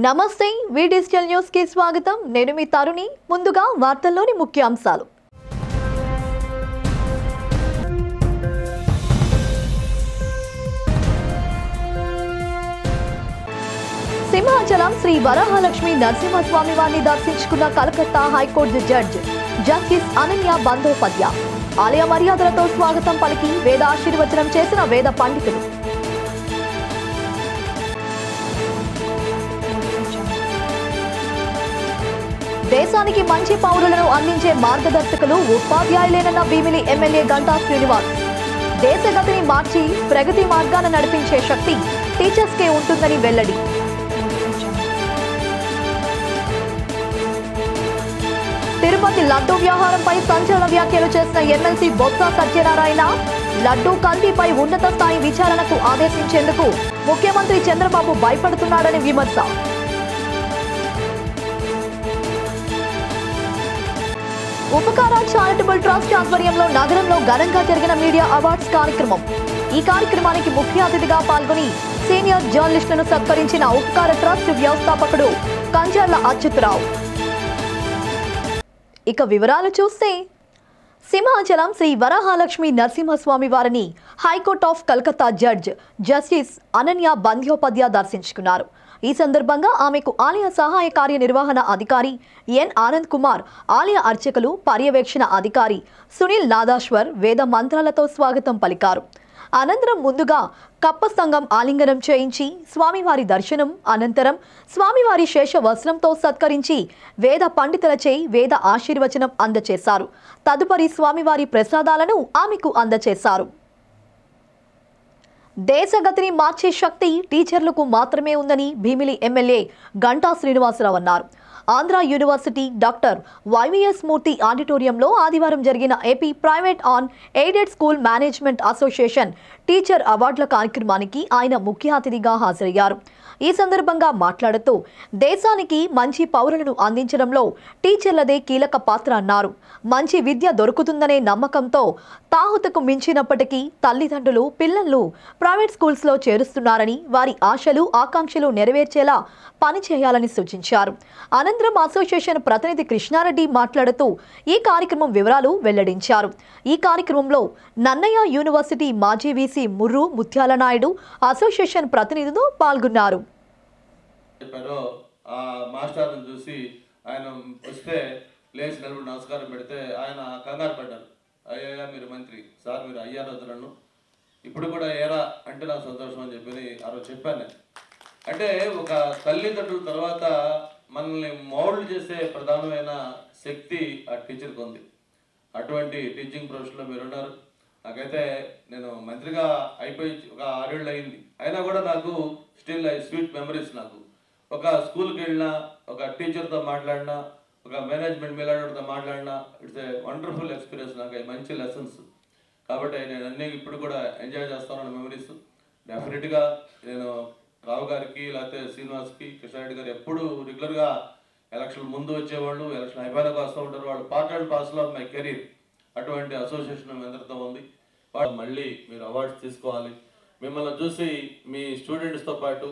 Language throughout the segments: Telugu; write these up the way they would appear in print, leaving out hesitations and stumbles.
నమస్తే వి డిజిటల్ న్యూస్ కి స్వాగతం నేను మీ తరుణి ముందుగా వార్తల్లోని ముఖ్యాంశాలు సింహాచలం శ్రీ వరహాలక్ష్మి నరసింహస్వామి వారిని దర్శించుకున్న Calcutta high court judge justice Ananya Bandopadhyay ఆలయ మర్యాదలతో స్వాగతం పలికి వేద ఆశీర్వచనం చేసిన వేద పండితులు దేశానికి మంచి పౌరులను అందించే మార్గదర్శకులు ఉపాధ్యాయులేనన్న భీమిలి ఎమ్మెల్యే గంటా శ్రీనివాస్ దేశగతిని మార్చి ప్రగతి మార్గాన నడిపించే శక్తి టీచర్స్కే ఉంటుందని వెల్లడి తిరుపతి లడ్డూ వ్యవహారంపై సంచలన వ్యాఖ్యలు చేసిన ఎమ్మెల్సీ బొత్స సత్యనారాయణ లడ్డూ కల్తీపై ఉన్నత స్థాయి విచారణకు ఆదేశించేందుకు ముఖ్యమంత్రి చంద్రబాబు భయపడుతున్నాడని విమర్శ ఉపకార చారిటబుల్ ట్రస్ట్ ఆధ్వర్యంలో నగరంలో ఘనంగా జరిగిన మీడియా అవార్డ్స్ కార్యక్రమం ఈ కార్యక్రమానికి ముఖ్య అతిథిగా పాల్గొని సీనియర్ జర్నలిస్టులను సత్కరించిన ఉపకార ట్రస్ట్ వ్యవస్థాపకుడు కంచర్ల అచ్యుతరావు ఇక వివరాలు చూస్తే సింహాచలం శ్రీ వరహాలక్ష్మి నరసింహస్వామి వారిని high court of Calcutta judge justice Ananya Bandopadhyay దర్శించుకున్నారు ఈ సందర్భంగా ఆమెకు ఆలయ సహాయ కార్యనిర్వహణ అధికారి ఎన్ ఆనంద్ కుమార్ ఆలయ అర్చకులు పర్యవేక్షణ అధికారి సునీల్ నాదాశ్వర్ వేద మంత్రాలతో స్వాగతం పలికారు అనంతరం ముందుగా కప్పస్తంగం ఆలింగనం చేయించి స్వామివారి దర్శనం అనంతరం స్వామివారి శేష వస్త్రంతో సత్కరించి వేద పండితులచే వేద ఆశీర్వచనం అందచేశారు తదుపరి స్వామివారి ప్రసాదాలను ఆమెకు అందచేశారు దేశగతిని మార్చే శక్తి టీచర్లకు మాత్రమే ఉందని భీమిలి ఎమ్మెల్యే గంటా శ్రీనివాసరావు అన్నారు ఆంధ్ర యూనివర్సిటీ డాక్టర్ వైవిఎస్ మూర్తి ఆడిటోరియంలో ఆదివారం జరిగిన AP private on aided school management association teacher అవార్డుల కార్యక్రమానికి ఆయన ముఖ్య అతిథిగా హాజరయ్యారు ఈ సందర్భంగా మాట్లాడుతూ దేశానికి మంచి పౌరులను అందించడంలో టీచర్లదే కీలక పాత్ర అన్నారు మంచి విద్య దొరుకుతుందనే నమ్మకంతో తాహుతకు మించినప్పటికీ తల్లిదండ్రులు పిల్లలను ప్రైవేట్ స్కూల్స్లో చేరుస్తున్నారని వారి ఆశలు ఆకాంక్షలు నెరవేర్చేలా పనిచేయాలని సూచించారు అనంతరం అసోసియేషన్ ప్రతినిధి కృష్ణారెడ్డి మాట్లాడుతూ ఈ కార్యక్రమం వివరాలు వెల్లడించారు ఈ కార్యక్రమంలో నన్నయ్య యూనివర్సిటీ మాజీ వీసీ ముర్రు ముత్యాల నాయుడు అసోసియేషన్ ప్రతినిధులు పాల్గొన్నారు మాస్టర్ని చూసి ఆయన వస్తే లేచి నిలబడి నమస్కారం పెడితే ఆయన కంగారు పడ్డారు అయ్యా మీరు మంత్రి సార్ మీరు అయ్యారు వద్దులను ఇప్పుడు కూడా ఏరా అంటే నాకు సంతోషం అని చెప్పి ఆ రోజు చెప్పాను నేను అంటే ఒక తల్లిదండ్రుల తర్వాత మనల్ని మౌల్డ్ చేసే ప్రధానమైన శక్తి ఆ టీచర్కి ఉంది అటువంటి టీచింగ్ ప్రొఫెషన్లో మీరున్నారు నాకైతే నేను మంత్రిగా అయిపోయి ఒక 6 ఏళ్ళు అయింది అయినా కూడా నాకు స్టిల్ స్వీట్ మెమరీస్ నాకు ఒక స్కూల్కి వెళ్ళినా ఒక టీచర్తో మాట్లాడినా ఒక మేనేజ్మెంట్ మేలాడతో మాట్లాడినా ఇట్స్ ఏ వండర్ఫుల్ ఎక్స్పీరియన్స్ నాకు మంచి లెసన్స్ కాబట్టి నేను అన్నీ ఇప్పుడు కూడా ఎంజాయ్ చేస్తాను మెమరీస్ డెఫినెట్గా నేను రావు గారికి లేకపోతే శ్రీనివాస్కి కృష్ణారెడ్డి గారు ఎప్పుడు రెగ్యులర్గా ఎలక్షన్ ముందు వచ్చేవాళ్ళు ఎలక్షన్ అయిపోయినాక వస్తూ ఉంటారు వాళ్ళు part and parcel of my career అటువంటి అసోసియేషన్ అందరితో ఉంది వాళ్ళు మళ్ళీ మీరు అవార్డ్స్ తీసుకోవాలి మిమ్మల్ని చూసి మీ స్టూడెంట్స్తో పాటు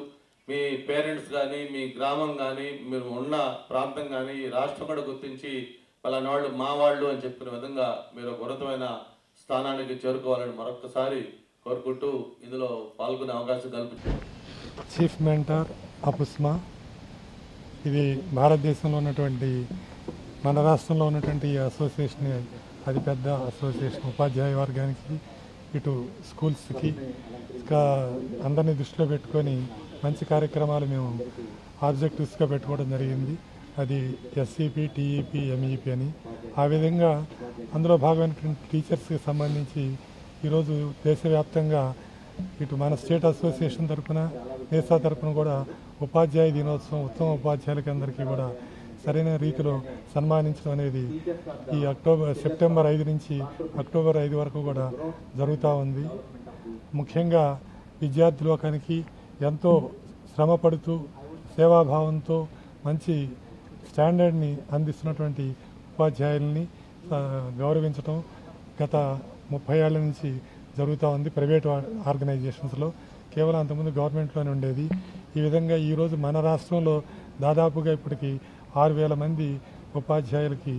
మీ పేరెంట్స్ కానీ మీ గ్రామం కానీ మీరు ఉన్న ప్రాంతం కానీ రాష్ట్రం కూడా గుర్తించి పలానా వాళ్ళు మా వాళ్ళు అని చెప్పుకునే విధంగా మీరు ఒక ఉన్నతమైన స్థానానికి చేరుకోవాలని మరొకసారి కోరుకుంటూ ఇందులో పాల్గొనే అవకాశం కల్పించారు చీఫ్ మెంటర్ అపుస్మా ఇది భారతదేశంలో ఉన్నటువంటి మన రాష్ట్రంలో ఉన్నటువంటి ఈ అసోసియేషన్ అతిపెద్ద అసోసియేషన్ ఉపాధ్యాయ వర్గానికి ఇటు స్కూల్స్కి ఇంకా అందరినీ దృష్టిలో పెట్టుకొని మంచి కార్యక్రమాలు మేము ఆబ్జెక్టివ్స్గా పెట్టుకోవడం జరిగింది అది ఎస్సీపీ టీఈపీ ఎంఈపీ అని ఆ విధంగా అందులో భాగమైనటువంటి టీచర్స్కి సంబంధించి ఈరోజు దేశవ్యాప్తంగా ఇటు మన స్టేట్ అసోసియేషన్ తరఫున నేసా తరఫున కూడా ఉపాధ్యాయ దినోత్సవం ఉత్తమ ఉపాధ్యాయులకి అందరికీ కూడా సరైన రీతిలో సన్మానించడం అనేది ఈ సెప్టెంబర్ 5 నుంచి అక్టోబర్ 5 వరకు కూడా జరుగుతూ ఉంది ముఖ్యంగా విద్యార్థి లోకానికి ఎంతో శ్రమపడుతూ సేవాభావంతో మంచి స్టాండర్డ్ని అందిస్తున్నటువంటి ఉపాధ్యాయుల్ని గౌరవించడం గత 30 ఏళ్ల నుంచి జరుగుతూ ఉంది ప్రైవేట్ ఆర్గనైజేషన్స్లో కేవలం అంతకుముందు గవర్నమెంట్లోనే ఉండేది. ఈ విధంగా ఈరోజు మన రాష్ట్రంలో దాదాపుగా ఇప్పటికి 6,000 మంది ఉపాధ్యాయులకి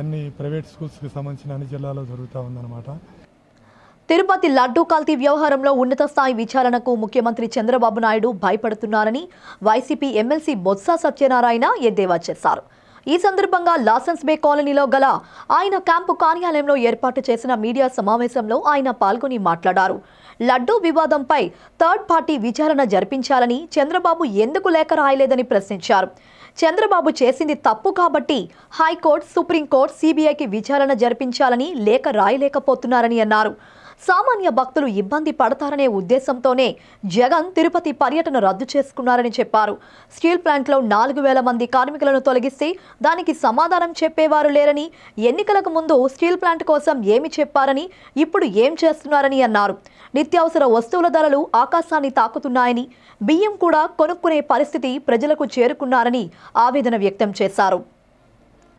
అన్ని ప్రైవేట్ స్కూల్స్కి సంబంధించిన అన్ని జిల్లాలో జరుగుతూ ఉందన్నమాట. తిరుపతి లడ్డూ కల్తీ వ్యవహారంలో ఉన్నత స్థాయి విచారణకు ముఖ్యమంత్రి చంద్రబాబు నాయుడు భయపడుతున్నారని వైసీపీ ఎమ్మెల్సీ బొత్స సత్యనారాయణ ఎద్దేవా చేశారు. ఈ సందర్భంగా లాసెన్స్ బే కాలనీలో గల ఆయన క్యాంపు కార్యాలయంలో ఏర్పాటు చేసిన మీడియా సమావేశంలో ఆయన పాల్గొని మాట్లాడారు. లడ్డూ వివాదంపై థర్డ్ పార్టీ విచారణ జరిపించాలని చంద్రబాబు ఎందుకు లేఖ రాయలేదని ప్రశ్నించారు. చంద్రబాబు చేసింది తప్పు కాబట్టి హైకోర్టు, సుప్రీంకోర్టు, సిబిఐకి విచారణ జరిపించాలని లేఖ రాయలేకపోతున్నారని అన్నారు. సామాన్య భక్తులు ఇబ్బంది పడతారనే ఉద్దేశంతోనే జగన్ తిరుపతి పర్యటన రద్దు చేసుకున్నారని చెప్పారు. స్టీల్ ప్లాంట్లో 4,000 మంది కార్మికులను తొలగిస్తే దానికి సమాధానం చెప్పేవారు లేరని, ఎన్నికలకు ముందు స్టీల్ ప్లాంట్ కోసం ఏమి చెప్పారని, ఇప్పుడు ఏం చేస్తున్నారని అన్నారు. నిత్యావసర వస్తువుల ధరలు ఆకాశాన్ని తాకుతున్నాయని, బియ్యం కూడా కొనుక్కునే పరిస్థితి ప్రజలకు చేరుకున్నారని ఆవేదన వ్యక్తం చేశారు.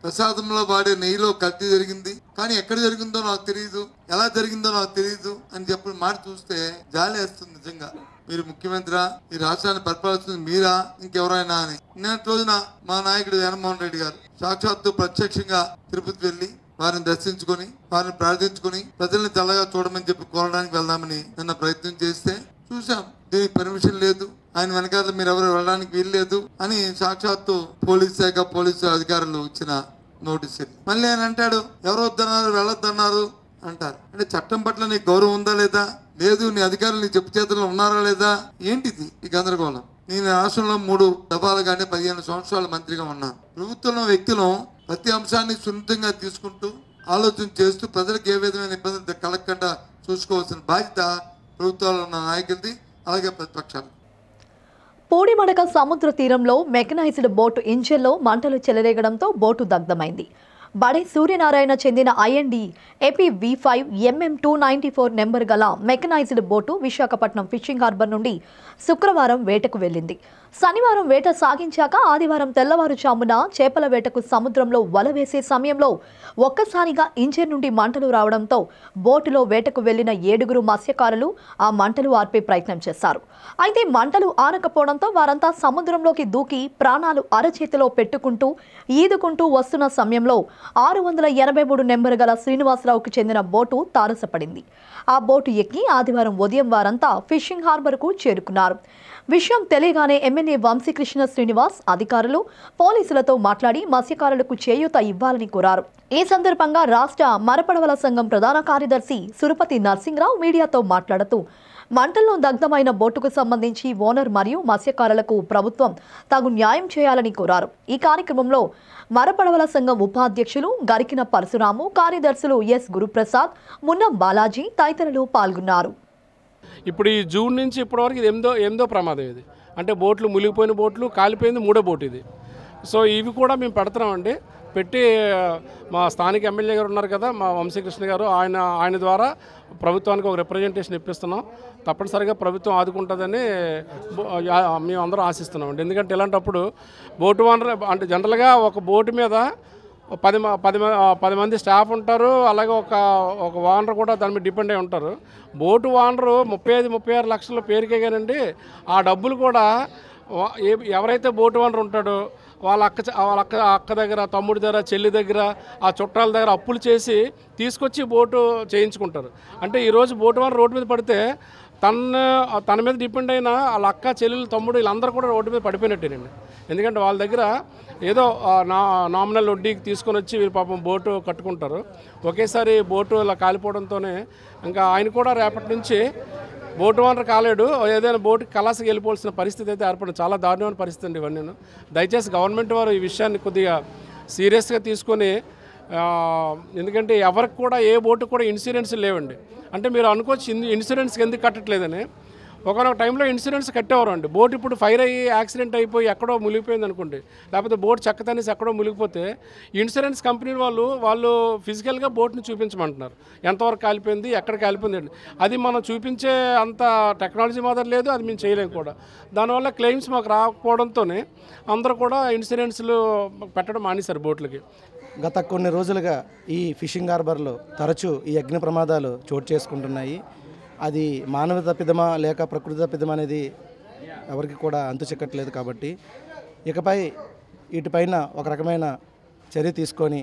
ప్రసాదంలో వాడే నెయ్యిలో కల్తీ జరిగింది, కానీ ఎక్కడ జరిగిందో నాకు తెలియదు, ఎలా జరిగిందో నాకు తెలియదు అని చెప్పిన మాట చూస్తే జాలి వేస్తుంది. నిజంగా మీరు ముఖ్యమంత్రి, ఈ రాష్ట్రాన్ని పరిపాలిస్తుంది మీరా ఇంకెవరైనా అని. నిన్నటి రోజున మా నాయకుడు జగన్మోహన్ రెడ్డి గారు సాక్షాత్తు ప్రత్యక్షంగా తిరుపతి వెళ్లి వారిని దర్శించుకొని, వారిని ప్రార్థించుకొని, ప్రజల్ని చల్లగా చూడమని చెప్పి కోరడానికి వెళ్దామని నిన్న ప్రయత్నం చేస్తే చూసాం దీనికి పర్మిషన్ లేదు, ఆయన వెనకాల మీరు ఎవరు వెళ్ళడానికి వీల్లేదు అని సాక్షాత్తు పోలీస్ శాఖ, పోలీసు అధికారులు ఇచ్చిన నోటీస్. మళ్ళీ ఆయన అంటాడు ఎవరు వద్దన్నారు, వెళ్ళొద్దన్నారు అంటారు. అంటే చట్టం పట్ల నీకు గౌరవం ఉందా లేదా? లేదు. నీ అధికారులు నీ చెప్పు చేతుల్లో ఉన్నారా లేదా? ఏంటిది ఈ గందరగోళం? నేను రాష్ట్రంలో 3 దఫాలుగానే 15 సంవత్సరాల మంత్రిగా ఉన్నాను. ప్రభుత్వంలో వ్యక్తులు ప్రతి అంశాన్ని సున్నితంగా తీసుకుంటూ ఆలోచన చేస్తూ ప్రజలకు ఏ విధమైన ఇబ్బందులు కలగకుండా చూసుకోవాల్సిన బాధ్యత ప్రభుత్వాల్లో ఉన్న నాయకులది, అలాగే ప్రతిపక్షాలు. పూడిమడక సముద్ర తీరంలో మెకనైజ్డ్ బోటు ఇంజిన్లో మంటలు చెలరేగడంతో బోటు దగ్ధమైంది. బడే సూర్యనారాయణ చెందిన IND AP V5 MM294 number గల mechanised boat Visakhapatnam fishing harbour నుండి శుక్రవారం వేటకు వెళ్లింది. శనివారం వేట సాగించాక ఆదివారం తెల్లవారుజామున చేపల వేటకు సముద్రంలో వల వేసే సమయంలో ఒక్కసారిగా ఇంజిన్ నుండి మంటలు రావడంతో బోటులో వేటకు వెళ్లిన 7 మత్స్యకారులు ఆ మంటలు ఆర్పే ప్రయత్నం చేశారు. అయితే మంటలు ఆనకపోవడంతో వారంతా సముద్రంలోకి దూకి ప్రాణాలు అరచేతిలో పెట్టుకుంటూ ఈదుకుంటూ వస్తున్న సమయంలో 683 నెంబర్ గల శ్రీనివాసరావుకు చెందిన బోటు తారసపడింది. ఆ బోటు ఎక్కి ఆదివారం ఉదయం వారంతా ఫిషింగ్ హార్బర్కు చేరుకున్నారు. విషయం తెలియగానే ఎమ్మెల్యే వంశీకృష్ణ శ్రీనివాస్ అధికారులు, పోలీసులతో మాట్లాడి మత్స్యకారులకు చేయూత ఇవ్వాలని కోరారు. ఈ సందర్భంగా రాష్ట్ర మరపడవల సంఘం ప్రధాన కార్యదర్శి సురపతి నర్సింగ్రావు మీడియాతో మాట్లాడుతూ మంటల్లో దగ్ధమైన బోటుకు సంబంధించి ఓనర్ మరియు మత్స్యకారులకు ప్రభుత్వం తగు న్యాయం చేయాలని కోరారు. ఈ కార్యక్రమంలో మరపడవల సంఘం ఉపాధ్యక్షులు గరికిన పరశురాము, కార్యదర్శులు ఎస్ గురుప్రసాద్, మున్నం బాలాజీ తదితరులు పాల్గొన్నారు. ఇప్పుడు ఈ జూన్ నుంచి ఇప్పటివరకు ఇది ఎనిమిదో ప్రమాదం. ఇది అంటే బోట్లు మునిగిపోయిన బోట్లు, కాలిపోయింది 3వ బోటు ఇది. సో ఇవి కూడా మేము పెడుతున్నామండి. పెట్టి మా స్థానిక ఎమ్మెల్యే గారు ఉన్నారు కదా, మా వంశీకృష్ణ గారు, ఆయన ద్వారా ప్రభుత్వానికి ఒక రిప్రజెంటేషన్ ఇప్పిస్తున్నాం. తప్పనిసరిగా ప్రభుత్వం ఆదుకుంటుందని మేము అందరం ఆశిస్తున్నామండి. ఎందుకంటే ఇలాంటప్పుడు బోటు ఓనర్ అంటే జనరల్గా ఒక బోటు మీద 10 మంది స్టాఫ్ ఉంటారు, అలాగే ఒక ఓనర్ కూడా దాని మీద డిపెండ్ అయి ఉంటారు. బోటు ఓనరు 35-36 లక్షల పేరుకేగానండి. ఆ డబ్బులు కూడా ఎవరైతే బోటు ఓనర్ ఉంటాడో వాళ్ళ అక్క దగ్గర, తమ్ముడి దగ్గర, చెల్లి దగ్గర, ఆ చుట్టాల దగ్గర అప్పులు చేసి తీసుకొచ్చి బోటు చేయించుకుంటారు. అంటే ఈరోజు బోటు ఓనర్ రోడ్డు మీద పడితే తన మీద డిపెండ్ అయిన వాళ్ళ అక్క, చెల్లెలు, తమ్ముడు వీళ్ళందరూ కూడా రోడ్డు మీద పడిపోయినట్టేనండి. ఎందుకంటే వాళ్ళ దగ్గర ఏదో నామినల్ వడ్డీకి తీసుకొని వచ్చి వీళ్ళు పాపం బోటు కట్టుకుంటారు. ఒకేసారి బోటు ఇలా కాలిపోవడంతోనే ఇంకా ఆయన కూడా రేపటి నుంచి బోటు ఓనర్ కాలేడు, ఏదైనా బోటుకి కలాసకి వెళ్ళిపోవాల్సిన పరిస్థితి అయితే ఏర్పడింది. చాలా దారుణమైన పరిస్థితి అండి ఇవన్నీ. దయచేసి గవర్నమెంట్ వారు ఈ విషయాన్ని కొద్దిగా సీరియస్గా తీసుకొని, ఎందుకంటే ఎవరికి కూడా ఏ బోటు కూడా ఇన్సూరెన్స్ లేవండి. అంటే మీరు అనుకోవచ్చు ఇన్సూరెన్స్కి ఎందుకు కట్టట్లేదని. ఒకనొక టైంలో ఇన్సూరెన్స్ కట్టేవారు అండి. బోట్ ఇప్పుడు ఫైర్ అయ్యి యాక్సిడెంట్ అయిపోయి ఎక్కడో మునిగిపోయింది అనుకోండి, లేకపోతే బోట్ చెక్కతనేసి ఎక్కడో మునిగిపోతే ఇన్సూరెన్స్ కంపెనీ వాళ్ళు ఫిజికల్గా బోట్ని చూపించమంటున్నారు, ఎంతవరకు కాలిపోయింది, ఎక్కడ కాలిపోయింది అండి. అది మనం చూపించే అంత టెక్నాలజీ మాత్రం లేదు, అది మేము చేయలేము కూడా. దానివల్ల క్లెయిమ్స్ మాకు రాకపోవడంతోనే అందరూ కూడా ఇన్సూరెన్స్లు పెట్టడం మానేశారు బోట్లకి. గత కొన్ని రోజులుగా ఈ ఫిషింగ్ హార్బర్లో తరచూ ఈ అగ్ని ప్రమాదాలు చోటు చేసుకుంటున్నాయి. అది మానవ తప్పిదమా లేక ప్రకృతి తప్పిదమా అనేది ఎవరికి కూడా అంతు చిక్కట్లేదు. కాబట్టి ఇకపై వీటిపైన ఒక రకమైన చర్య తీసుకొని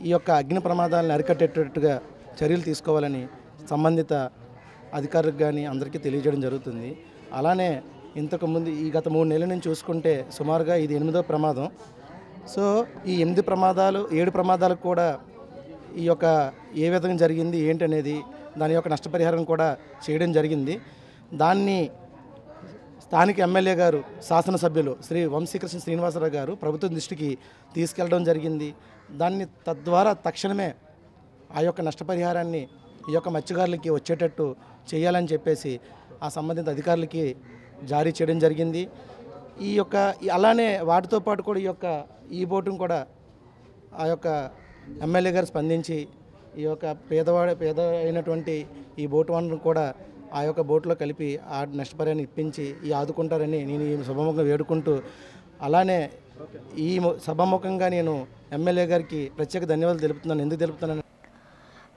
ఈ యొక్క అగ్ని ప్రమాదాలను అరికట్టేటట్టుగా చర్యలు తీసుకోవాలని సంబంధిత అధికారులకు కానీ అందరికీ తెలియజేయడం జరుగుతుంది. అలానే ఇంతకుముందు ఈ గత 3 నెలల నుంచి చూసుకుంటే సుమారుగా ఇది 8వ ప్రమాదం. సో ఈ 7 ప్రమాదాలకు కూడా ఈ యొక్క ఏ విధంగా జరిగింది ఏంటనేది దాని యొక్క నష్టపరిహారం కూడా చేయడం జరిగింది. దాన్ని స్థానిక ఎమ్మెల్యే గారు శాసనసభ్యులు శ్రీ వంశీకృష్ణ శ్రీనివాసరావు గారు ప్రభుత్వం దృష్టికి తీసుకెళ్లడం జరిగింది. దాన్ని తద్వారా తక్షణమే ఆ యొక్క నష్టపరిహారాన్ని ఈ యొక్క మత్స్యకారులకి వచ్చేటట్టు చేయాలని చెప్పేసి ఆ సంబంధిత అధికారులకి జారీ చేయడం జరిగింది. ఈ యొక్క అలానే వాటితో పాటు కూడా ఈ బోటును కూడా ఆ యొక్క ఎమ్మెల్యే గారు స్పందించి ఈ యొక్క పేద అయినటువంటి ఈ బోటు వనరును కూడా ఆ యొక్క బోట్లో కలిపి ఆ నష్టపరిహారాన్ని ఇప్పించి ఆదుకుంటారని నేను ఈ సభాముఖంగా వేడుకుంటూ, అలానే ఈ సభాముఖంగా నేను ఎమ్మెల్యే గారికి ప్రత్యేక ధన్యవాదాలు తెలుపుతున్నాను. ఎందుకు తెలుపుతున్నాను?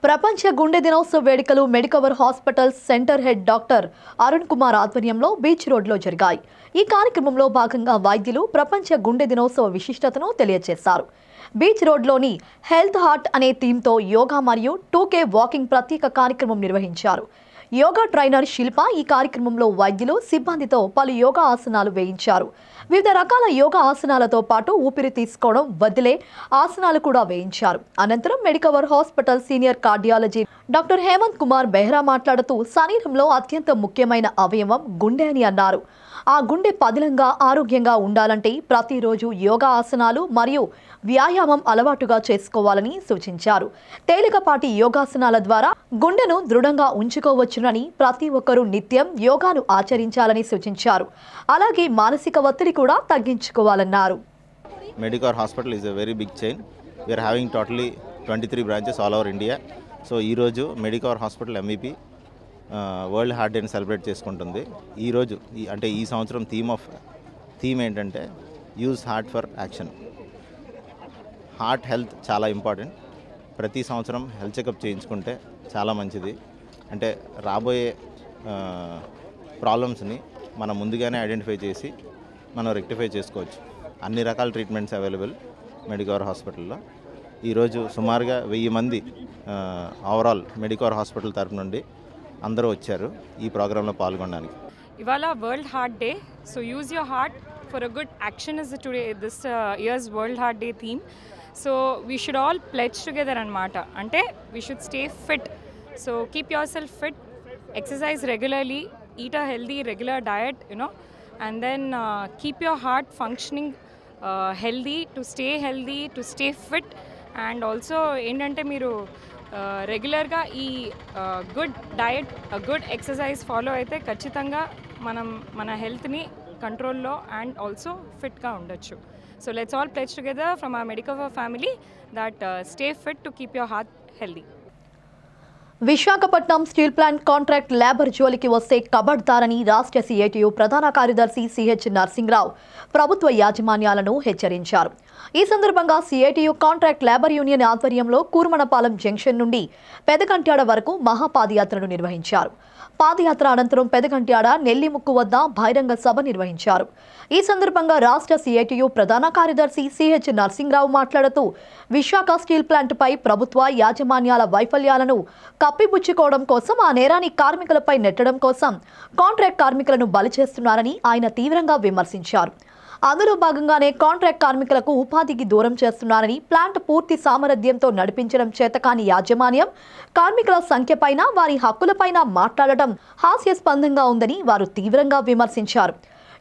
ప్రపంచ గుండె దినోత్సవ వేడుకలు Medicover hospital centre head doctor Arun Kumar ఆధ్వర్యంలో బీచ్ రోడ్లో జరిగాయి. ఈ కార్యక్రమంలో భాగంగా వైద్యులు ప్రపంచ గుండె దినోత్సవ విశిష్టతను తెలియజేశారు. బీచ్ రోడ్లోని హెల్త్ హార్ట్ అనే థీమ్తో యోగా మరియు 2K వాకింగ్ ప్రత్యేక కార్యక్రమం నిర్వహించారు. యోగా ట్రైనర్ శిల్ప ఈ కార్యక్రమంలో వైద్యులు సిబ్బందితో పలు యోగా ఆసనాలు వేయించారు. వివిధ రకాల యోగా ఆసనాలతో పాటు ఊపిరి తీసుకోవడం వదిలే ఆసనాలు కూడా వేయించారు. అనంతరం Medicover hospital senior cardiology doctor Hemanth Kumar Behera మాట్లాడుతూ శరీరంలో అత్యంత ముఖ్యమైన అవయవం గుండె అని అన్నారు. ఆ గుండె పదిలంగా ఆరోగ్యంగా ఉండాలంటే ప్రతిరోజు యోగా ఆసనాలు మరియు వ్యాయామం అలవాటుగా చేసుకోవాలని సూచించారు. తేలికపాటి యోగాసనాల ద్వారా గుండెను దృఢంగా ఉంచుకోవచ్చునని ప్రతి ఒక్కరూ నిత్యం యోగాను ఆచరించాలని సూచించారు. అలాగే మానసిక ఒత్తిడి కూడా తగ్గించుకోవాలన్నారు. Medicover hospital is a very big chain. We are having totally 23 branches all over India. So ఈరోజు Medicover hospital MVP world heart డేని సెలబ్రేట్ చేసుకుంటుంది. ఈరోజు అంటే ఈ సంవత్సరం థీమ్ ఏంటంటే use heart for action. Heart health చాలా ఇంపార్టెంట్. ప్రతి సంవత్సరం హెల్త్ చెకప్ చేయించుకుంటే చాలా మంచిది. అంటే రాబోయే ప్రాబ్లమ్స్ని మనం ముందుగానే ఐడెంటిఫై చేసి మనం రెక్టిఫై చేసుకోవచ్చు. అన్ని రకాల ట్రీట్మెంట్స్ అవైలబుల్ మెడికవర్ హాస్పిటల్లో. ఈరోజు సుమారుగా 1000 మంది ఓవరాల్ మెడికవర్ హాస్పిటల్ తరపు నుండి అందరూ వచ్చారు ఈ ప్రోగ్రాంలో పాల్గొనడానికి. ఇవాళ world heart day. So use your heart for a good action is today this years world heart day theme. So we should all pledge together అనమాట. అంటే we should stay fit. So keep your self fit, exercise regularly, eat a healthy regular diet, and then keep your heart functioning healthy, to stay fit. And also ఏంటంటే మీరు రెగ్యులర్గా ఈ good diet, good exercise follow అయితే ఖచ్చితంగా మన హెల్త్ని కంట్రోల్లో అండ్ ఆల్సో ఫిట్గా ఉండొచ్చు. So let's all pledge together from our Medicover family that stay fit to keep your heart healthy. Visakhapatnam steel plant contract labour జోలికి వస్తే కబడ్దారని రాష్ట్ర CITU ప్రధాన కార్యదర్శి CH నర్సింగ్రావు ప్రభుత్వ యాజమాన్యాలను హెచ్చరించారు. ఈ సందర్భంగా CITU కాంట్రాక్ట్ లేబర్ యూనియన్ ఆధ్వర్యంలో కూర్మనపాలెం జంక్షన్ నుండి పెదకంట్యాడ వరకు మహాపాదయాత్రను నిర్వహించారు. పాదయాత్ర అనంతరం పెదకంట్యాడ నెల్లిముక్కు వద్ద బహిరంగ సభ నిర్వహించారు. ఈ సందర్భంగా రాష్ట్ర CITU ప్రధాన కార్యదర్శి CH నర్సింగ్రావు మాట్లాడుతూ విశాఖ స్టీల్ ప్లాంట్పై ప్రభుత్వ యాజమాన్యాల వైఫల్యాలను కప్పిపుచ్చుకోవడం కోసం, ఆ నేరాన్ని కార్మికులపై నెట్టడం కోసం కాంట్రాక్ట్ కార్మికులను బలి చేస్తున్నారని ఆయన తీవ్రంగా విమర్శించారు. అందులో భాగంగానే కాంట్రాక్ట్ కార్మికులకు ఉపాధికి దూరం చేస్తున్నారని, ప్లాంట్ పూర్తి సామర్థ్యంతో నడిపించడం చేతకాని యాజమాన్యం కార్మికుల సంఖ్యపైన, వారి హక్కులపైన మాట్లాడటం హాస్యాస్పదంగా ఉందని వారు తీవ్రంగా విమర్శించారు.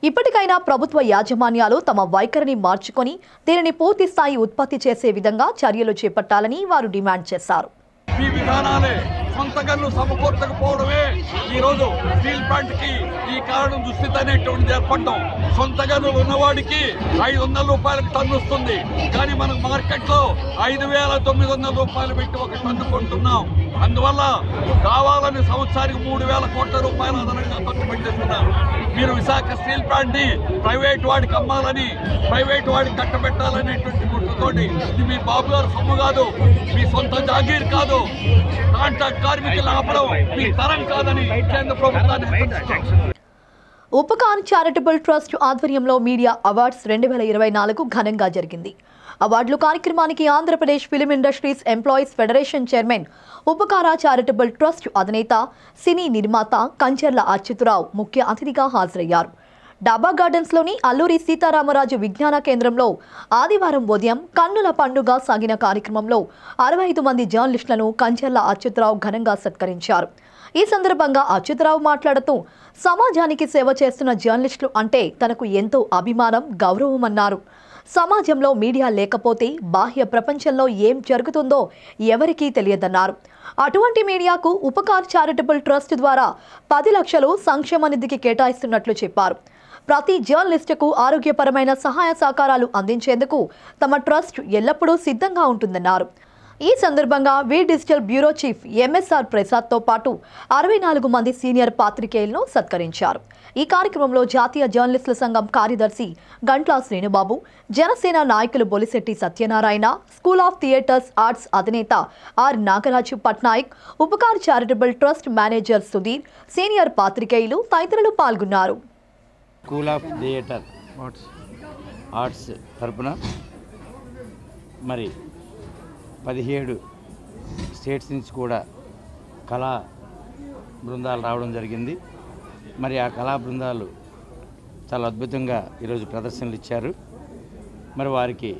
ఇప్పటికైనా ప్రభుత్వ యాజమాన్యాలు తమ వైఖరిని మార్చుకొని దీనిని పూర్తి స్థాయి ఉత్పత్తి చేసే విధంగా చర్యలు చేపట్టాలని వారు డిమాండ్ చేశారు. ఈ విధానాలే సొంత గన్ను సమకూర్చకపోవడమే ఈరోజు స్టీల్ ప్లాంట్ కి ఈ కారణం దుస్థితి అనేటువంటిది ఏర్పడడం. సొంత గన్నులు ఉన్నవాడికి 500 రూపాయలకు టన్ను వస్తుంది, కానీ మనకు మార్కెట్ లో 5,900 రూపాయలు పెట్టి ఒక టన్ను కొంటున్నాం. అందువల్ల కావాలని సంవత్సరానికి 3,000 కోట్ల రూపాయలు అదనంగా ఖర్చు పెట్టేస్తున్నారు. మీరు విశాఖ స్టీల్ ప్లాంట్ ని ప్రైవేట్ వాడికి అమ్మాలని, ప్రైవేట్ వాడికి కట్టబెట్టాలనేటువంటి గుర్తుతోటి ఇది మీ బాబు గారు సొమ్ము కాదు, మీ సొంత జాగీర్ కాదు. కాంట్రాక్ట్ కార్మికులను ఆపడం మీ తరం కాదని కేంద్ర ప్రభుత్వాన్ని హెచ్చరిస్తున్నాం. ఉపకార్ చారిటబుల్ ట్రస్ట్ ఆధ్వర్యంలో మీడియా అవార్డ్స్ 2024 ఘనంగా జరిగింది. అవార్డులు కార్యక్రమానికి Andhra Pradesh film industries employees federation chairman, ఉపకార చారిటబుల్ ట్రస్ట్ అధినేత, సినీ నిర్మాత కంచర్ల అచ్యుతరావు ముఖ్య అతిథిగా హాజరయ్యారు. డాబా గార్డెన్స్లోని అల్లూరి సీతారామరాజు విజ్ఞాన కేంద్రంలో ఆదివారం ఉదయం కన్నుల పండుగ సాగిన కార్యక్రమంలో 65 మంది జర్నలిస్టులను కంచర్ల అచ్యుతరావు ఘనంగా సత్కరించారు. ఈ సందర్భంగా అచ్యుతరావు మాట్లాడుతూ సమాజానికి సేవ చేస్తున్న జర్నలిస్టులు అంటే తనకు ఎంతో అభిమానం, గౌరవమన్నారు. సమాజంలో మీడియా లేకపోతే బాహ్య ప్రపంచంలో ఏం జరుగుతుందో ఎవరికీ తెలియదన్నారు. అటువంటి మీడియాకు ఉపకార్ చారిటబుల్ ట్రస్ట్ ద్వారా 10 లక్షలు సంక్షేమ నిధికి కేటాయిస్తున్నట్లు చెప్పారు. ప్రతి జర్నలిస్టుకు ఆరోగ్యపరమైన సహాయ సహకారాలు అందించేందుకు తమ ట్రస్ట్ ఎల్లప్పుడూ సిద్ధంగా ఉంటుందన్నారు. ఈ సందర్భంగా వి డిజిటల్ బ్యూరో చీఫ్ ఎంఎస్ఆర్ ప్రసాద్తో పాటు 64 మంది సీనియర్ పాత్రికేయులను సత్కరించారు. ఈ కార్యక్రమంలో జాతీయ జర్నలిస్టుల సంఘం కార్యదర్శి గంట్ల శ్రీనుబాబు, జనసేన నాయకులు Bolisetti Satyanarayana, school of theatres arts అధినేత R Nagaraju Patnaik, Upakar charitable trust manager Sudheer, senior పాత్రికేయులు తదితరులు పాల్గొన్నారు. స్కూల్ ఆఫ్ థియేటర్ ఆర్ట్స్ తరపున మరి 17 స్టేట్స్ నుంచి కూడా కళా బృందాలు రావడం జరిగింది. మరి ఆ కళా బృందాలు చాలా అద్భుతంగా ఈరోజు ప్రదర్శనలు ఇచ్చారు. మరి వారికి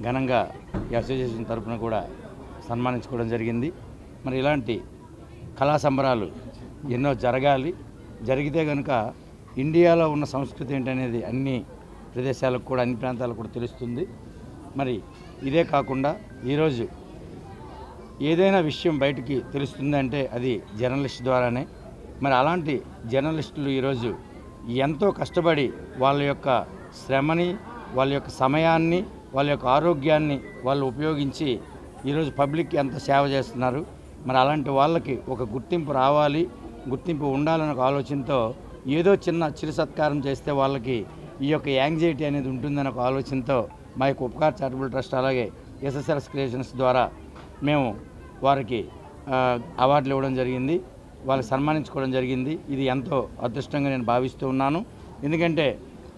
ఘనంగా ఈ అసోసియేషన్ తరపున కూడా సన్మానించుకోవడం జరిగింది. మరి ఇలాంటి కళా సంబరాలు ఎన్నో జరగాలి. జరిగితే కనుక ఇండియాలో ఉన్న సంస్కృతి ఏంటనేది అన్ని ప్రదేశాలకు కూడా, అన్ని ప్రాంతాలకు కూడా తెలుస్తుంది. మరి ఇదే కాకుండా ఈరోజు ఏదైనా విషయం బయటికి తెలుస్తుందంటే అది జర్నలిస్ట్ ద్వారానే. మరి అలాంటి జర్నలిస్టులు ఈరోజు ఎంతో కష్టపడి వాళ్ళ యొక్క శ్రమని, వాళ్ళ యొక్క సమయాన్ని, వాళ్ళ యొక్క ఆరోగ్యాన్ని వాళ్ళు ఉపయోగించి ఈరోజు పబ్లిక్కి ఎంత సేవ చేస్తున్నారు. మరి అలాంటి వాళ్ళకి ఒక గుర్తింపు రావాలి, గుర్తింపు ఉండాలన్న ఒక ఆలోచనతో ఏదో చిరు సత్కారం చేస్తే వాళ్ళకి ఈ యొక్క యాంగ్జైటీ అనేది ఉంటుందన్న ఒక ఆలోచనతో మా యొక్క ఉపకార్ చారిటబుల్ ట్రస్ట్ అలాగే ఎస్ఎస్ఆర్ఎస్ క్రియేషన్స్ ద్వారా మేము వారికి అవార్డులు ఇవ్వడం జరిగింది, వాళ్ళని సన్మానించుకోవడం జరిగింది. ఇది ఎంతో అదృష్టంగా నేను భావిస్తూ ఉన్నాను. ఎందుకంటే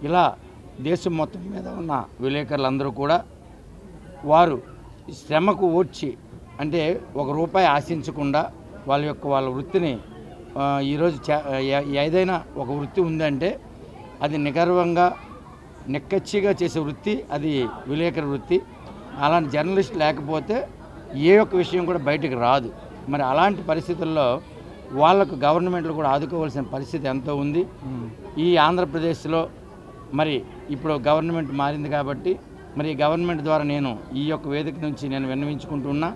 ఇలా దేశం మొత్తం మీద ఉన్న విలేకరులందరూ కూడా వారు శ్రమకు ఓర్చి, అంటే ₹1 ఆశించకుండా వాళ్ళ వృత్తిని ఈరోజు ఏదైనా ఒక వృత్తి ఉందంటే అది నిగర్వంగా నిక్కచ్చిగా చేసే వృత్తి అది విలేకరు వృత్తి. అలాంటి జర్నలిస్ట్ లేకపోతే ఏ ఒక్క విషయం కూడా బయటకు రాదు. మరి అలాంటి పరిస్థితుల్లో వాళ్ళకు గవర్నమెంట్లు కూడా ఆదుకోవాల్సిన పరిస్థితి ఎంతో ఉంది. ఈ ఆంధ్రప్రదేశ్లో మరి ఇప్పుడు గవర్నమెంట్ మారింది కాబట్టి మరి గవర్నమెంట్ ద్వారా నేను ఈ యొక్క వేదిక నుంచి నేను విన్నవించుకుంటున్నా,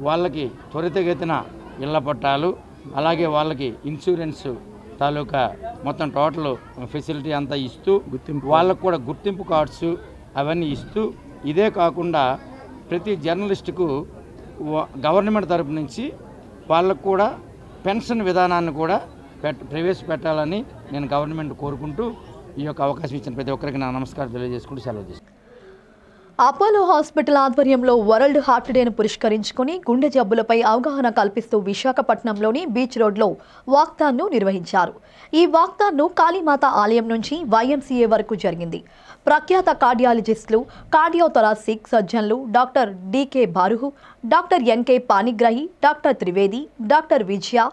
వాళ్ళకి త్వరితగతిన ఇళ్ల పట్టాలు, అలాగే వాళ్ళకి ఇన్సూరెన్స్ తాలూకా మొత్తం టోటల్ ఫెసిలిటీ అంతా ఇస్తూ, వాళ్ళకు కూడా గుర్తింపు కార్డ్స్ అవన్నీ ఇస్తూ, ఇదే కాకుండా ప్రతి జర్నలిస్టుకు గవర్నమెంట్ తరపు నుంచి వాళ్ళకు కూడా పెన్షన్ విధానాన్ని కూడా ప్రవేశపెట్టాలని నేను గవర్నమెంట్ కోరుకుంటూ ఈ యొక్క అవకాశం ఇచ్చిన ప్రతి ఒక్కరికి నా నమస్కారం తెలియజేసుకుంటూ సెలవు తీసుకుంటాను. అపోలో హాస్పిటల్ ఆధ్వర్యంలో వరల్డ్ హార్ట్ డేను పురస్కరించుకుని గుండె జబ్బులపై అవగాహన కల్పిస్తూ విశాఖపట్నంలోని బీచ్ రోడ్లో వాక్థాన్ను నిర్వహించారు. ఈ వాక్థాన్ను కాళీమాత ఆలయం నుంచి వైఎంసీఏ వరకు జరిగింది. ప్రఖ్యాత కార్డియాలజిస్టులు, కార్డియోథొరాసిక్ సర్జన్లు doctor DK Baruah, doctor NK Panigrahi, doctor Trivedi, doctor Vijaya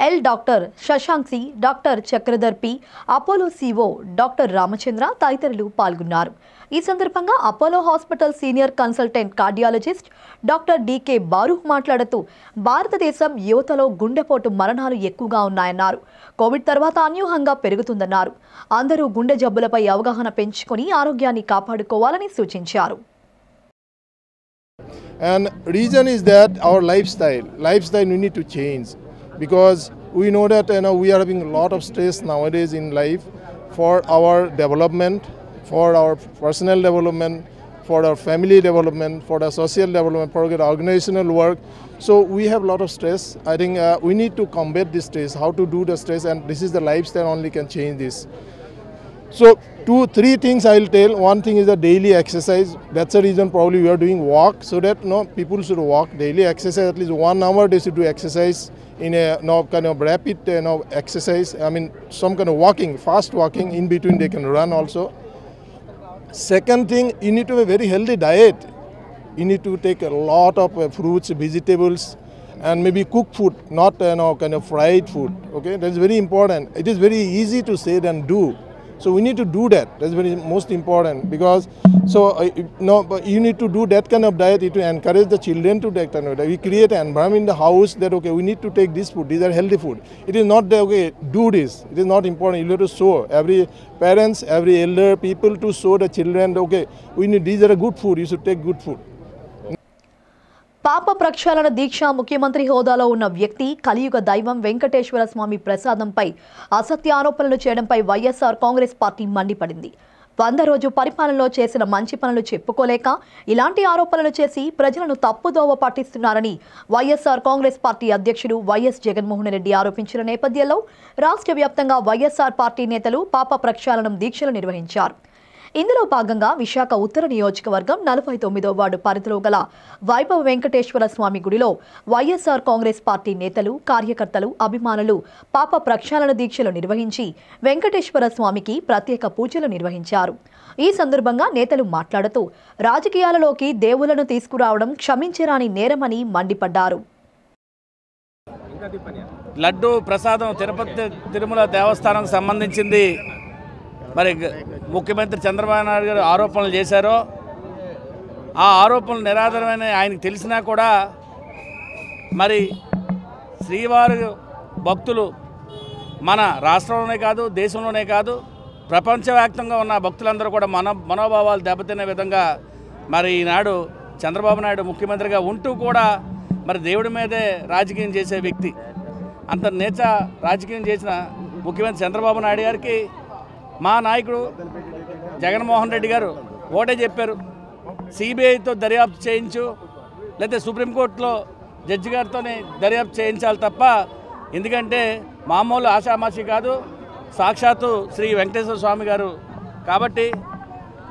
L, doctor శశాంక్సి, doctor Chakradhar P, Apollo CEO doctor Ramachandra తదితరులు పాల్గొన్నారు. ఈ సందర్భంగా Apollo hospital senior consultant cardiologist doctor DK Baruah మాట్లాడుతూ భారతదేశం యువతలో గుండెపోటు మరణాలు ఎక్కువగా ఉన్నాయన్నారు. కోవిడ్ తర్వాత అన్యూహంగా పెరుగుతుందన్నారు. అందరూ గుండె జబ్బులపై అవగాహన పెంచుకొని ఆరోగ్యాన్ని కాపాడుకోవాలని సూచించారు. And reason is that our lifestyle we need to change, because we know that we are having a lot of stress nowadays in life for our development, for our personal development, for our family development, for the social development, for the organizational work. So we have a lot of stress. I think we need to combat this stress, how to do the stress, and this is the lifestyle only can change this. So 2-3 things I will tell. One thing is the daily exercise. That's the reason probably we are doing walk, so that people should walk daily exercise, at least 1 hour they should do exercise in a kind of rapid exercise. I mean some kind of walking, fast walking. In between they can run also. Second thing, you need to have a very healthy diet. You need to take a lot of fruits, vegetables, and maybe cooked food, not kind of fried food. Okay, that's very important. It is very easy to say than do. So we need to do that. That's very most important, because but you need to do that kind of diet. To encourage the children to take that. We create an environment in the house that okay, we need to take this food. These are healthy food. It is not that okay, do this. It is not important. You have to show every parents, every elder people to show the children okay, we need these are good food. You should take good food. పాప ప్రక్షాళన దీక్ష ముఖ్యమంత్రి హోదాలో ఉన్న వ్యక్తి కలియుగ దైవం వెంకటేశ్వర స్వామి ప్రసాదంపై అసత్య ఆరోపణలు చేయడంపై వైఎస్ఆర్ కాంగ్రెస్ పార్టీ మండిపడింది. 100 రోజు పరిపాలనలో చేసిన మంచి పనులు చెప్పుకోలేక ఇలాంటి ఆరోపణలు చేసి ప్రజలను తప్పుదోవ పట్టిస్తున్నారని వైఎస్ఆర్ కాంగ్రెస్ పార్టీ అధ్యక్షుడు వైఎస్ జగన్మోహన్ రెడ్డి ఆరోపించిన నేపథ్యంలో రాష్ట్ర వ్యాప్తంగా వైఎస్ఆర్ పార్టీ నేతలు పాప ప్రక్షాళనం దీక్షలు నిర్వహించారు. ఇందులో భాగంగా విశాఖ ఉత్తర నియోజకవర్గం 49వ వార్డు పరిధిలో గల వైభవ వెంకటేశ్వర స్వామి గుడిలో వైఎస్ఆర్ కాంగ్రెస్ పార్టీ నేతలు, కార్యకర్తలు, అభిమానులు పాప ప్రక్షాళన దీక్షలు నిర్వహించి వెంకటేశ్వర స్వామికి ప్రత్యేక పూజలు నిర్వహించారు. ఈ సందర్భంగా నేతలు మాట్లాడుతూ రాజకీయాలలోకి దేవులను తీసుకురావడం క్షమించరాని నేరమని మండిపడ్డారు. లడ్డు ప్రసాదం తిరుపతి తిరుమల దేవస్థానం సంబంధించింది. మరి ముఖ్యమంత్రి చంద్రబాబు నాయుడు గారు ఆరోపణలు చేశారో ఆ ఆరోపణలు నిరాధారమైన ఆయనకు తెలిసినా కూడా మరి శ్రీవారి భక్తులు మన రాష్ట్రంలోనే కాదు, దేశంలోనే కాదు, ప్రపంచవ్యాప్తంగా ఉన్న భక్తులందరూ కూడా మనోభావాలు దెబ్బతినే విధంగా మరి ఈనాడు చంద్రబాబు నాయుడు ముఖ్యమంత్రిగా ఉంటూ కూడా మరి దేవుడి మీదే రాజకీయం చేసే వ్యక్తి, అంత నీచ రాజకీయం చేసిన ముఖ్యమంత్రి చంద్రబాబు నాయుడు గారికి మా నాయకుడు జగన్మోహన్ రెడ్డి గారు ఒకటే చెప్పారు, సిబిఐతో దర్యాప్తు చేయించు, లేకపోతే సుప్రీంకోర్టులో జడ్జి గారితోనే దర్యాప్తు చేయించాలి తప్ప, ఎందుకంటే మామూలు ఆషామాషి కాదు, సాక్షాత్తు శ్రీ వెంకటేశ్వర స్వామి గారు కాబట్టి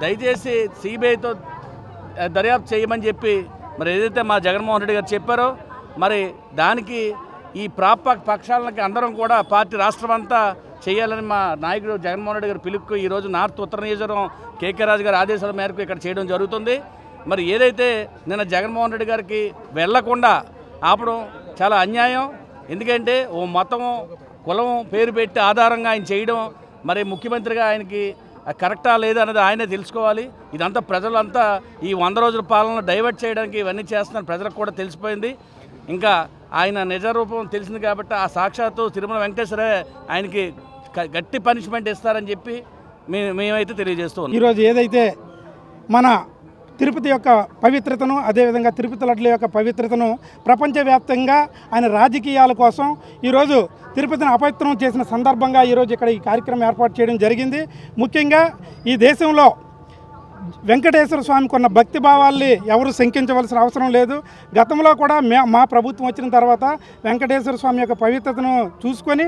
దయచేసి సిబిఐతో దర్యాప్తు చేయమని చెప్పి మరి ఏదైతే మా జగన్మోహన్ రెడ్డి గారు చెప్పారో మరి దానికి ఈ పక్షాలకి అందరం కూడా పార్టీ రాష్ట్రమంతా చేయాలని మా నాయకుడు జగన్మోహన్ రెడ్డి గారు పిలుపుకు ఈరోజు నార్త్ ఉత్తర నియోజకవర్గం కేకే రాజు గారి ఆదేశాల మేరకు ఇక్కడ చేయడం జరుగుతుంది. మరి ఏదైతే నిన్న జగన్మోహన్ రెడ్డి గారికి వెళ్లకుండా ఆపడం చాలా అన్యాయం. ఎందుకంటే ఓ మతం కులం పేరు పెట్టి ఆధారంగా ఆయన చేయడం మరి ముఖ్యమంత్రిగా ఆయనకి కరెక్టా లేదా అనేది ఆయనే తెలుసుకోవాలి. ఇదంతా ప్రజలంతా ఈ 100 రోజుల పాలన డైవర్ట్ చేయడానికి ఇవన్నీ చేస్తున్నారు, ప్రజలకు కూడా తెలిసిపోయింది. ఇంకా ఆయన నిజ రూపం తెలిసింది కాబట్టి ఆ సాక్షాత్తు తిరుమల వెంకటేశ్వరే ఆయనకి గట్టి పనిష్మెంట్ ఇస్తారని చెప్పి మేమైతే తెలియజేస్తూ ఉన్నాం. ఈరోజు ఏదైతే మన తిరుపతి యొక్క పవిత్రతను, అదేవిధంగా తిరుపతి లడ్ల యొక్క పవిత్రతను ప్రపంచవ్యాప్తంగా ఆయన రాజకీయాల కోసం ఈరోజు తిరుపతిని అపవిత్రం చేసిన సందర్భంగా ఈరోజు ఇక్కడ ఈ కార్యక్రమం ఏర్పాటు చేయడం జరిగింది. ముఖ్యంగా ఈ దేశంలో వెంకటేశ్వర స్వామికి ఉన్న భక్తి భావాల్ని ఎవరు శంకించవలసిన అవసరం లేదు. గతంలో కూడా మా ప్రభుత్వం వచ్చిన తర్వాత వెంకటేశ్వర స్వామి యొక్క పవిత్రతను చూసుకొని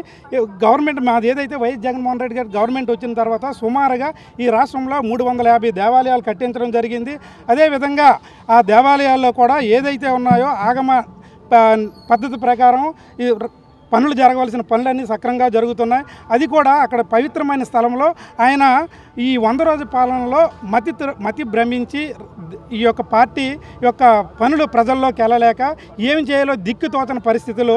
గవర్నమెంట్ మాది ఏదైతే వైఎస్ జగన్మోహన్ రెడ్డి గారి గవర్నమెంట్ వచ్చిన తర్వాత సుమారుగా ఈ రాష్ట్రంలో 350 దేవాలయాలు కట్టించడం జరిగింది. అదేవిధంగా ఆ దేవాలయాల్లో కూడా ఏదైతే ఉన్నాయో ఆగమ పద్ధతి ప్రకారం ఈ పనులు జరగవలసిన పనులన్నీ సక్రమంగా జరుగుతున్నాయి. అది కూడా అక్కడ పవిత్రమైన స్థలంలో ఆయన ఈ 100 రోజు పాలనలో మతి భ్రమించి ఈ యొక్క పార్టీ యొక్క పనులు ప్రజల్లోకి వెళ్ళలేక ఏమి చేయాలో దిక్కుతోచని పరిస్థితుల్లో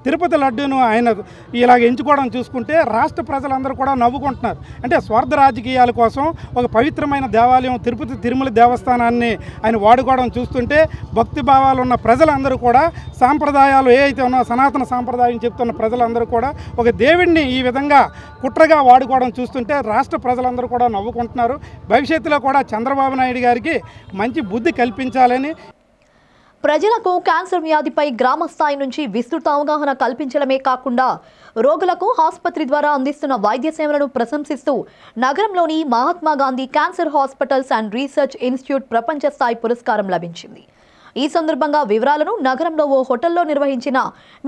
తిరుపతి లడ్డూను ఆయన ఇలాగ ఎంచుకోవడం చూసుకుంటే రాష్ట్ర ప్రజలందరూ కూడా నవ్వుకుంటున్నారు. అంటే స్వార్థ రాజకీయాల కోసం ఒక పవిత్రమైన దేవాలయం తిరుపతి తిరుమల దేవస్థానాన్ని ఆయన వాడుకోవడం చూస్తుంటే భక్తి భావాలు ఉన్న ప్రజలందరూ కూడా సాంప్రదాయాలు ఏ అయితే ఉన్నాయో సనాతన సాంప్రదాయం చెప్తున్న ప్రజలందరూ కూడా ఒక దేవుడిని ఈ విధంగా కుట్రగా వాడుకోవడం చూస్తుంటే రాష్ట్ర ప్రజలందరూ కూడా నవ్వుకుంటున్నారు. భవిష్యత్తులో కూడా చంద్రబాబు నాయుడు గారికి మంచి బుద్ధి కల్పించాలని, ప్రజలకు క్యాన్సర్ వ్యాధిపై గ్రామ స్థాయి నుంచి విస్తృత అవగాహన కల్పించడమే కాకుండా రోగులకు ఆసుపత్రి ద్వారా అందిస్తున్న వైద్య సేవలను ప్రశంసిస్తూ నగరంలోని Mahatma Gandhi cancer hospitals and research institute ప్రపంచ స్థాయి పురస్కారం లభించింది. ఈ సందర్భంగా వివరాలను నగరంలో ఓ హోటల్లో నిర్వహించిన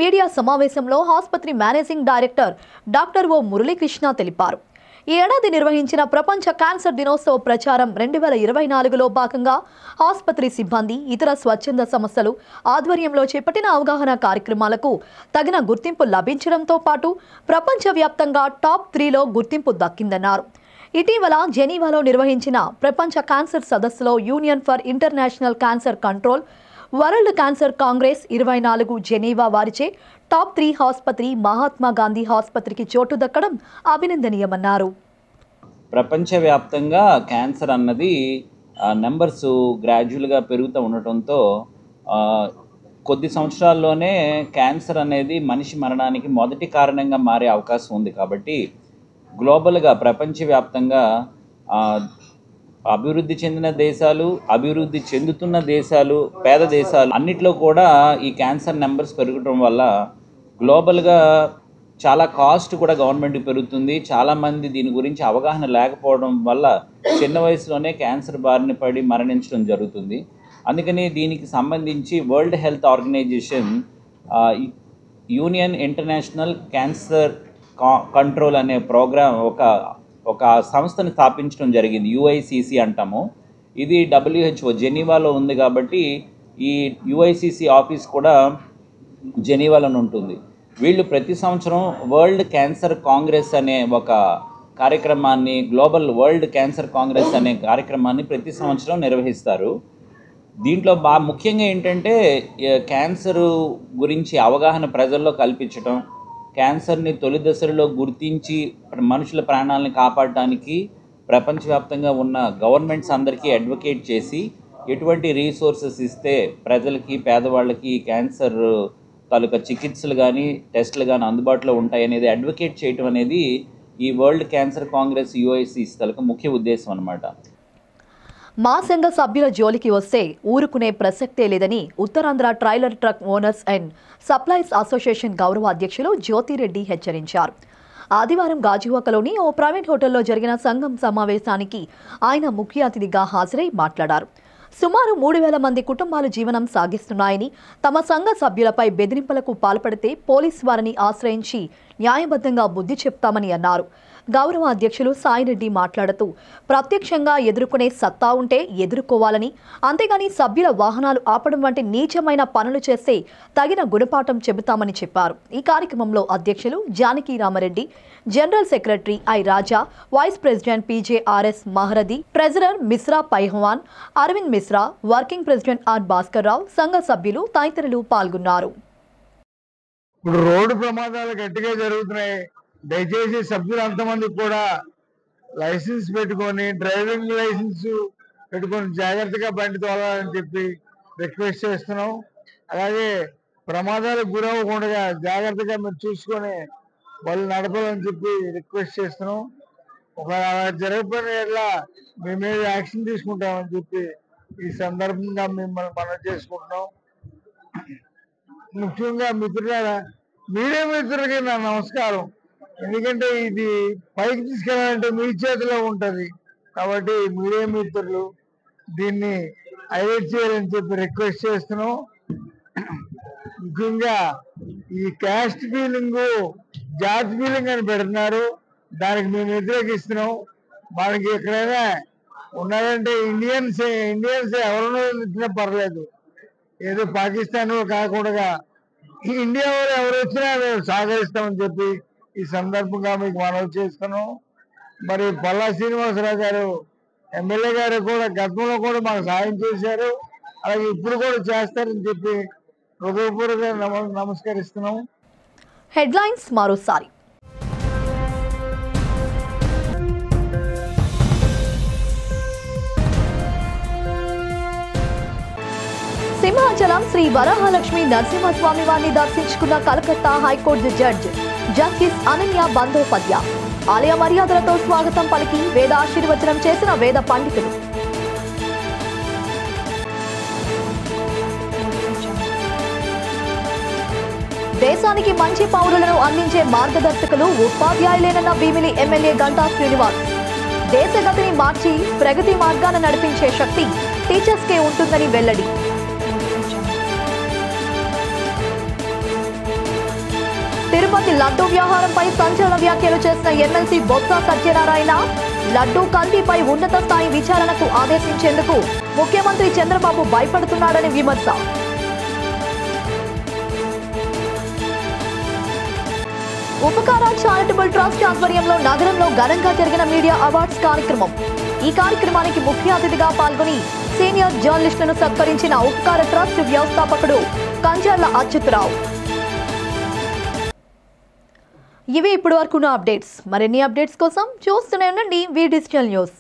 మీడియా సమావేశంలో ఆసుపత్రి మేనేజింగ్ డైరెక్టర్ డాక్టర్ ఓ మురళీకృష్ణ తెలిపారు. ఈ ఏడాది నిర్వహించిన ప్రపంచ క్యాన్సర్ దినోత్సవ ప్రచారం 2024లో భాగంగా ఆసుపత్రి సిబ్బంది ఇతర స్వచ్ఛంద సంస్థలు ఆధ్వర్యంలో చేపట్టిన అవగాహన కార్యక్రమాలకు తగిన గుర్తింపు లభించడంతో పాటు ప్రపంచవ్యాప్తంగా టాప్ 3లో గుర్తింపు దక్కిందన్నారు. ఇటీవల జెనీవాలో నిర్వహించిన ప్రపంచ క్యాన్సర్ సదస్సులో union for international Cancer control world cancer Congress 24 Geneva వారిచే టాప్ 3 ఆసుపత్రి మహాత్మా గాంధీ ఆసుపత్రికి చోటు దక్కడం అభినందనీయమన్నారు. ప్రపంచవ్యాప్తంగా క్యాన్సర్ అన్నది నెంబర్స్ గ్రాడ్యువల్గా పెరుగుతూ ఉండటంతో కొద్ది సంవత్సరాల్లోనే క్యాన్సర్ అనేది మనిషి మరణానికి మొదటి కారణంగా మారే అవకాశం ఉంది. కాబట్టి గ్లోబల్గా ప్రపంచవ్యాప్తంగా అభివృద్ధి చెందిన దేశాలు, అభివృద్ధి చెందుతున్న దేశాలు, పేద దేశాలు అన్నిట్లో కూడా ఈ క్యాన్సర్ నెంబర్స్ పెరగడం వల్ల గ్లోబల్గా చాలా కాస్ట్ కూడా గవర్నమెంట్కి పెరుగుతుంది. చాలామంది దీని గురించి అవగాహన లేకపోవడం వల్ల చిన్న వయసులోనే క్యాన్సర్ బారిన పడి మరణించడం జరుగుతుంది. అందుకని దీనికి సంబంధించి World Health Organization Union International Cancer Control అనే ప్రోగ్రామ్ ఒక సంస్థను స్థాపించడం జరిగింది. UICC అంటాము. ఇది WHO జెనీవాలో ఉంది కాబట్టి ఈ UICC ఆఫీస్ కూడా జెనీవాలోనే ఉంటుంది. వీళ్ళు ప్రతి సంవత్సరం వరల్డ్ క్యాన్సర్ కాంగ్రెస్ అనే ఒక కార్యక్రమాన్ని, గ్లోబల్ వరల్డ్ క్యాన్సర్ కాంగ్రెస్ అనే కార్యక్రమాన్ని ప్రతి సంవత్సరం నిర్వహిస్తారు. దీంట్లో ముఖ్యంగా ఏంటంటే క్యాన్సర్ గురించి అవగాహన ప్రజల్లో కల్పించడం, క్యాన్సర్ని తొలి దశలో గుర్తించి మనుషుల ప్రాణాలను కాపాడడానికి ప్రపంచవ్యాప్తంగా ఉన్న గవర్నమెంట్స్ అందరికీ అడ్వకేట్ చేసి ఎటువంటి రీసోర్సెస్ ఇస్తే ప్రజలకి, పేదవాళ్ళకి క్యాన్సర్ తాలూకా చికిత్సలు కానీ టెస్టులు కానీ అందుబాటులో ఉంటాయనేది అడ్వకేట్ చేయటం అనేది ఈ వరల్డ్ క్యాన్సర్ కాంగ్రెస్ UICC తాలూకా ముఖ్య ఉద్దేశం అన్నమాట. మా సంఘ సభ్యుల జోలికి వస్తే ఊరుకునే ప్రసక్తే లేదని Uttarandhra trailer truck owners and supplies association గౌరవ అధ్యక్షులు జ్యోతిరెడ్డి హెచ్చరించారు. ఆదివారం గాజువాకలోని ఓ ప్రైవేట్ హోటల్లో జరిగిన సంఘం సమావేశానికి ఆయన ముఖ్య అతిథిగా హాజరై మాట్లాడారు. సుమారు 3000 మంది కుటుంబాలు జీవనం సాగిస్తున్నాయని, తమ సంఘ సభ్యులపై బెదిరింపులకు పాల్పడితే పోలీసు వారిని ఆశ్రయించి న్యాయబద్ధంగా బుద్ధి చెప్తామని అన్నారు. గౌరవ అధ్యక్షులు సాయిరెడ్డి మాట్లాడుతూ ప్రత్యక్షంగా ఎదుర్కొనే సత్తా ఉంటే ఎదుర్కోవాలని, అంతేగాని సభ్యుల వాహనాలు ఆపడం వంటి నీచమైన పనులు చేస్తే తగిన గుణపాఠం చెబుతామని చెప్పారు. ఈ కార్యక్రమంలో అధ్యక్షులు Janaki Ramareddy, general secretary I Raja, vice president PJRS Maharadi, treasurer Mishra పైహవాన్, Arvind Mishra, working president R Bhaskar Rao, సంఘ సభ్యులు తదితరులు పాల్గొన్నారు. ఇప్పుడు రోడ్డు ప్రమాదాలు గట్టిగా జరుగుతున్నాయి. దయచేసి సభ్యులు అంతమంది కూడా లైసెన్స్ పెట్టుకొని, డ్రైవింగ్ లైసెన్స్ పెట్టుకొని జాగ్రత్తగా బండి తోలాలని చెప్పి రిక్వెస్ట్ చేస్తున్నాం. అలాగే ప్రమాదాలకు గురవ్వకుండా జాగ్రత్తగా మీరు చూసుకొని వాళ్ళు నడపాలని చెప్పి రిక్వెస్ట్ చేస్తున్నాం. ఒక జరగకపోయిన ఎట్లా మీ మీద యాక్షన్ తీసుకుంటామని చెప్పి ఈ సందర్భంగా మిమ్మల్ని మనం చేసుకుంటున్నాం. ముఖ్యంగా మిత్రులారా, మీరే మిత్రులకి నా నమస్కారం. ఎందుకంటే ఇది పైకి తీసుకెళ్ళాలంటే మీ చేతిలో ఉంటుంది కాబట్టి మీరే మిత్రులు, దీన్ని హైలైట్ చేయాలని చెప్పి రిక్వెస్ట్ చేస్తున్నాం. ముఖ్యంగా ఈ క్యాస్ట్ ఫీలింగ్, జాతి ఫీలింగ్ అని పెడుతున్నారు. దానికి మేము వ్యతిరేకిస్తున్నాం. మనకి ఎక్కడైనా ఉన్నారంటే ఇండియన్స్ ఎవరైనా ఇచ్చినా పర్లేదు, ఏదో పాకిస్తాన్ కాకుండా ఇండియా వాళ్ళు ఎవరు వచ్చినా మేము సహకరిస్తామని చెప్పి ఈ సందర్భంగా మీకు మనవి చేస్తున్నాం. మరి పల్లా శ్రీనివాసరావు గారు ఎమ్మెల్యే గారు కూడా గతంలో కూడా మాకు సాయం చేశారు, అలాగే ఇప్పుడు కూడా చేస్తారని చెప్పి హృదయపూర్వకంగా నమస్కరిస్తున్నాం. హెడ్లైన్స్ మరోసారి. సింహాచలం శ్రీ వరాహలక్ష్మి నరసింహస్వామి వారిని దర్శించుకున్న Calcutta high court judge justice Ananya Bandopadhyay. ఆలయ మర్యాదలతో స్వాగతం పలికి వేద ఆశీర్వచనం చేసిన వేద పండితులు. దేశానికి మంచి పౌరులను అందించే మార్గదర్శకులు ఉపాధ్యాయులేనన్న భీమిలి ఎమ్మెల్యే గంటా శ్రీనివాస్. దేశగతిని మార్చి ప్రగతి మార్గాన నడిపించే శక్తి టీచర్స్కే ఉంటుందని వెల్లడి. తిరుపతి లడ్డూ వ్యవహారంపై సంచలన వ్యాఖ్యలు చేసిన ఎమ్మెల్సీ బొత్స సత్యనారాయణ లడ్డూ కల్తీపై ఉన్నత స్థాయి విచారణకు ఆదేశించేందుకు ముఖ్యమంత్రి చంద్రబాబు భయపడుతున్నాడని విమర్శ. ఉపకార చారిటబుల్ ట్రస్ట్ ఆధ్వర్యంలో నగరంలో ఘనంగా జరిగిన మీడియా అవార్డ్స్ కార్యక్రమం. ఈ కార్యక్రమానికి ముఖ్య అతిథిగా పాల్గొని సీనియర్ జర్నలిస్టులను సత్కరించిన ఉపకార ట్రస్ట్ వ్యవస్థాపకుడు కంచర్ల అచ్యుతరావు. ఇవి ఇప్పటి వరకున్న అప్డేట్స్. మరిన్ని అప్డేట్స్ కోసం చూస్తూనే ఉండండి వి డిజిటల్ న్యూస్.